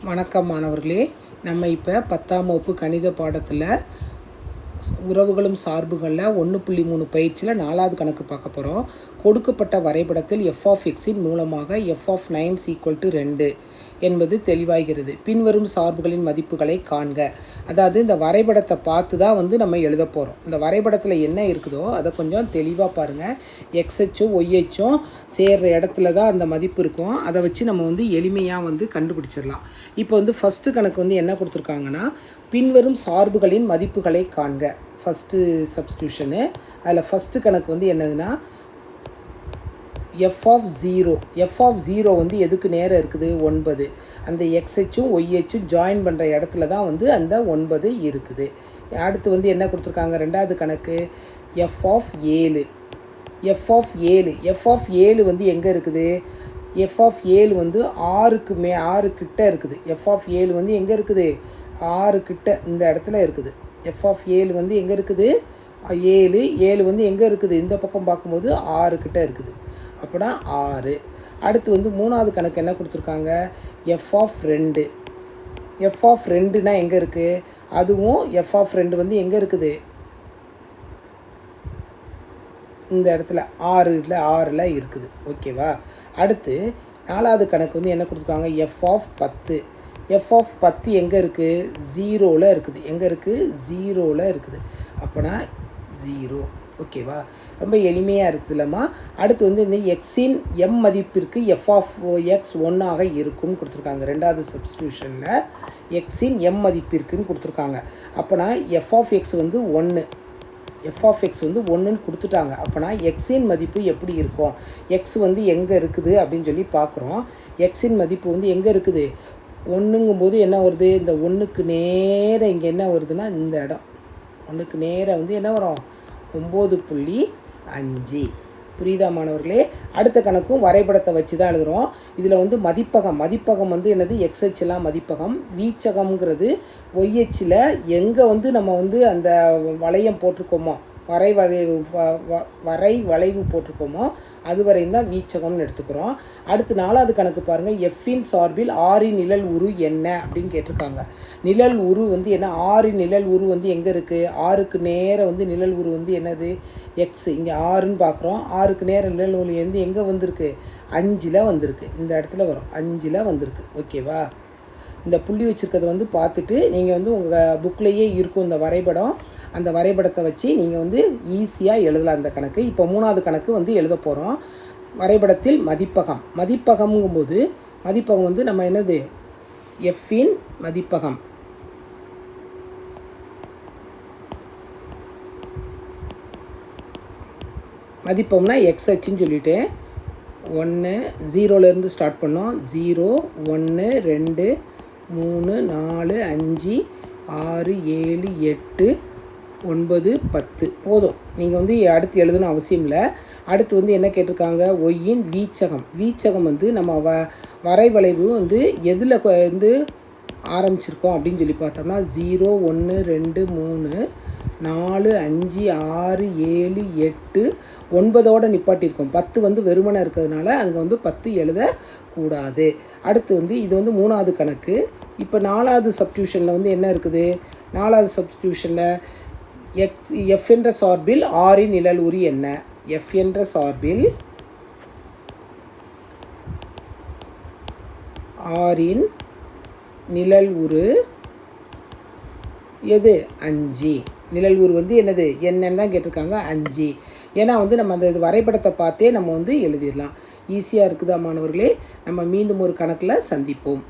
வணக்கம் மாணவர்களே. நம்ம இப்போ 10ஆம் வகுப்பு கணித பாடத்தில் உறவுகளும் சார்புகளில் 1.3 பயிற்சியில் 4வது கணக்கு பார்க்க போகிறோம். கொடுக்கப்பட்ட வரைபடத்தில் f(x)இன் மூலமாக f(9) = 2 என்பது தெளிவாகிறது. பின்வரும் சார்புகளின் மதிப்புகளை காண்க. அதாவது இந்த வரைபடத்தை பார்த்து தான் நம்ம எழுத போகிறோம். இந்த வரைபடத்தில் என்ன இருக்குதோ அதை கொஞ்சம் தெளிவாக பாருங்கள். எக்ஸ்ஹெச்சும் ஒய்ஹெச்சும் சேர்கிற இடத்துல தான் அந்த மதிப்பு இருக்கும். அதை வச்சு நம்ம எளிமையாக கண்டுபிடிச்சிடலாம். இப்போ ஃபஸ்ட்டு கணக்கு என்ன கொடுத்துருக்காங்கன்னா, பின்வரும் சார்புகளின் மதிப்புகளை காண்க. ஃபஸ்ட்டு சப்ஸ்டியூஷனு. அதில் ஃபஸ்ட்டு கணக்கு என்னதுன்னா f(0) எதுக்கு நேரம் இருக்குது? 9. அந்த எக்ஸ்ஹெச்சும் ஒய்ஹெச்சும் ஜாயின் பண்ணுற இடத்துல தான் அந்த 9 இருக்குது. அடுத்து என்ன கொடுத்துருக்காங்க? ரெண்டாவது கணக்கு f(7). f(7) எங்கே இருக்குது? f(7) 6 கிட்ட இருக்குது. f(7) எங்கே இருக்குது? 6 கிட்ட இந்த இடத்துல இருக்குது. f(7) எங்கே இருக்குது? 7 எங்கே இருக்குது? இந்த பக்கம் பார்க்கும்போது 6 கிட்ட இருக்குது. அப்படின்னா 6. அடுத்து மூணாவது கணக்கு என்ன கொடுத்துருக்காங்க? f(2). f(2)னா எங்கே இருக்குது? அதுவும் f(2) எங்கே இருக்குது? இந்த இடத்துல 6ல் இருக்குது. ஓகேவா? அடுத்து நாலாவது கணக்கு என்ன கொடுத்துருக்காங்க? f(10). f(10) எங்கே இருக்குது? 0ல் இருக்குது. எங்கே இருக்குது? 0ல் இருக்குது. அப்போனா 0. ஓகேவா? ரொம்ப எளிமையாக இருக்குதுல்லம்மா. அடுத்து இந்த எக்ஸின் m மதிப்பிற்கு f(x) 1ஆக இருக்கும்னு கொடுத்துருக்காங்க. ரெண்டாவது சப்ஸ்டியூஷனில் எக்ஸின் m மதிப்பிற்குன்னு கொடுத்துருக்காங்க. அப்போனா f(x) 1. f(x) 1ன்னு கொடுத்துட்டாங்க. அப்போனா எக்ஸின் மதிப்பு எப்படி இருக்கும்? எக்ஸ் எங்கே இருக்குது அப்படின்னு சொல்லி பார்க்குறோம். எக்ஸின் மதிப்பு எங்கே இருக்குது? 1ங்கும்போது என்ன வருது? இந்த 1க்கு நேராக இங்கே என்ன வருதுன்னா இந்த இடம் 1க்கு நேராக என்ன வரும்? 9.5. புரியுதா மாணவர்களே? அடுத்த கணக்கும் வரைபடத்தை வச்சு தான் எழுதுகிறோம். இதில் மதிப்பகம் என்னது? எக்ஸ்ஹெச்லாம் மதிப்பகம். வீச்சகம்ங்கிறது ஒய்ஹெச்சில் எங்கே நம்ம அந்த வளையம் போட்டிருக்கோமோ, வரை வளைவு போட்டிருக்கோமோ அது வரையும் தான் வீச்சகம்னு எடுத்துக்கிறோம். அடுத்து நாலாவது கணக்கு பாருங்கள். எஃப்பின் சார்பில் ஆரின் நிழல் உரு என்ன அப்படின்னு கேட்டிருக்காங்க. நிழல் உரு என்ன? ஆரின் நிழல் உரு எங்கே இருக்குது? 6க்கு நேர நிழல் உரு என்னது? எக்ஸ். இங்கே 6ன்னு பார்க்குறோம். 6க்கு நேர நிழல் உரு எங்கே வந்திருக்கு? 5ல் வந்திருக்கு. இந்த இடத்துல வரும். 5ல் வந்திருக்கு. ஓகேவா? இந்த புள்ளி வச்சுருக்கிறத பார்த்துட்டு நீங்கள் உங்கள் புக்லேயே இருக்கும் இந்த வரைபடம். அந்த வரைபடத்தை வச்சு நீங்கள் ஈஸியாக எழுதலாம் அந்த கணக்கு. இப்போ மூணாவது கணக்கு எழுத போகிறோம். வரைபடத்தில் மதிப்பகம்ங்கும்போது மதிப்பகம் நம்ம என்னது? எஃப்பின் மதிப்பகம். மதிப்பம்னா எக்ஸ்ஹெச்ன்னு சொல்லிவிட்டு 1 0லேருந்து ஸ்டார்ட் பண்ணோம். 0 1 2 3 4 5 6 7 8 9 10 போதும். நீங்கள் அடுத்து எழுதணும் அவசியம் இல்லை. அடுத்து என்ன கேட்டிருக்காங்க? ஒய்யின் வீச்சகம் நம்ம வரைவளைவு எதில் ஆரம்பிச்சிருக்கோம் அப்படின்னு சொல்லி பார்த்தோம்னா 0 1 2 3 4 5 6 7 8 9ஓடு நிப்பாட்டியிருக்கோம். 10 வெறுமனை இருக்கிறதுனால அங்கே 10 எழுதக்கூடாது. அடுத்து இது மூணாவது கணக்கு. இப்போ நாலாவது சப்ஸ்டியூஷனில் என்ன இருக்குது? நாலாவது சப்ஸ்டியூஷனில் எஃப் என்ற சார்பில் ஆரின் நிழல் உரு என்ன? எஃப் என்ற சார்பில் ஆரின் நிழல் உரு எது? 5. நிழல் உரு என்னது? என்னன்னு தான் கேட்டிருக்காங்க. 5. ஏன்னா நம்ம அந்த வரைபடத்தை பார்த்தே நம்ம எழுதிடலாம். ஈஸியாக இருக்குதா மாணவர்களே? நம்ம மீண்டும் ஒரு கணக்கில் சந்திப்போம்.